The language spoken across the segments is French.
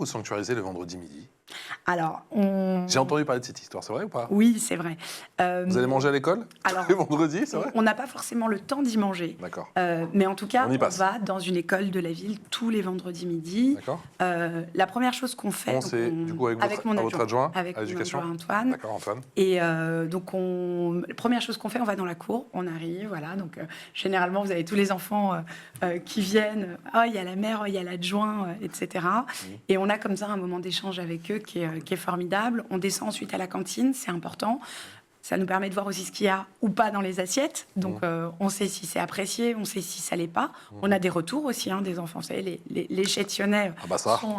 vous sanctuarisez le vendredi midi? Alors, J'ai entendu parler de cette histoire, c'est vrai ou pas? Oui, c'est vrai. Vous allez manger à l'école alors, le vendredi, c'est vrai? on n'a pas forcément le temps d'y manger. D'accord. Mais en tout cas, On y on passe. va dans une école de la ville tous les vendredis midi. D'accord. La première chose qu'on fait... C'est du coup avec mon votre adjoint avec à mon l'éducation? adjoint Antoine. D'accord, Antoine. Et donc, la première chose qu'on fait, on va dans la cour, on arrive, voilà. Donc, généralement, vous avez tous les enfants qui viennent. Ah, il y a la mère, il y a l'adjoint, etc. Et on a comme ça un moment d'échange avec eux qui est formidable. On descend ensuite à la cantine, c'est important. Ça nous permet de voir aussi ce qu'il y a ou pas dans les assiettes. Donc, on sait si c'est apprécié, on sait si ça l'est pas. On a des retours aussi des enfants. Vous savez, les échantillonnets sont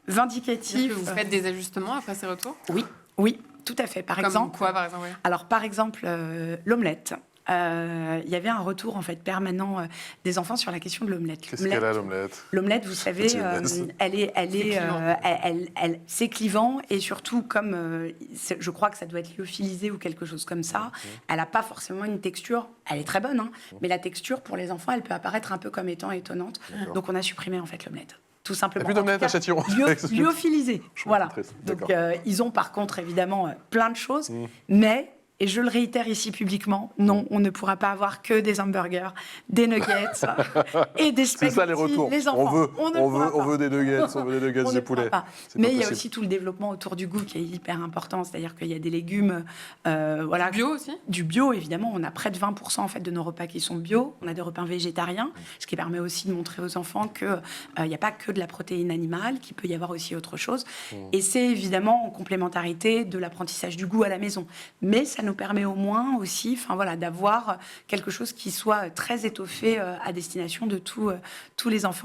vindicatifs. Est-ce que vous faites des ajustements après ces retours? Oui, tout à fait. Par exemple, quoi, par exemple? Alors, par exemple, l'omelette. Il y avait un retour en fait permanent des enfants sur la question de l'omelette. Qu'est-ce qu'elle a, l'omelette? L'omelette, vous savez, c'est clivant et surtout comme je crois que ça doit être lyophilisé ou quelque chose comme ça. Elle n'a pas forcément une texture. Elle est très bonne, mais la texture pour les enfants, elle peut apparaître un peu comme étant étonnante. Donc on a supprimé en fait l'omelette. Tout simplement. Il n'y a plus d'omelette à Châtillon. Lyophilisé. Voilà. Donc ils ont par contre évidemment plein de choses, mais et je le réitère ici publiquement, non, on ne pourra pas avoir que des hamburgers, des nuggets et des spaghettis. C'est ça les retours. Les enfants. On veut des nuggets, on veut des nuggets de poulet. Mais il y a aussi tout le développement autour du goût qui est hyper important, c'est-à-dire qu'il y a des légumes, Du bio aussi? Du bio, évidemment. On a près de 20% en fait de nos repas qui sont bio. On a des repas végétariens, ce qui permet aussi de montrer aux enfants que il n'y a pas que de la protéine animale, qu'il peut y avoir aussi autre chose. Et c'est évidemment en complémentarité de l'apprentissage du goût à la maison. Mais ça nous permet au moins aussi, d'avoir quelque chose qui soit très étoffé à destination de tous les enfants.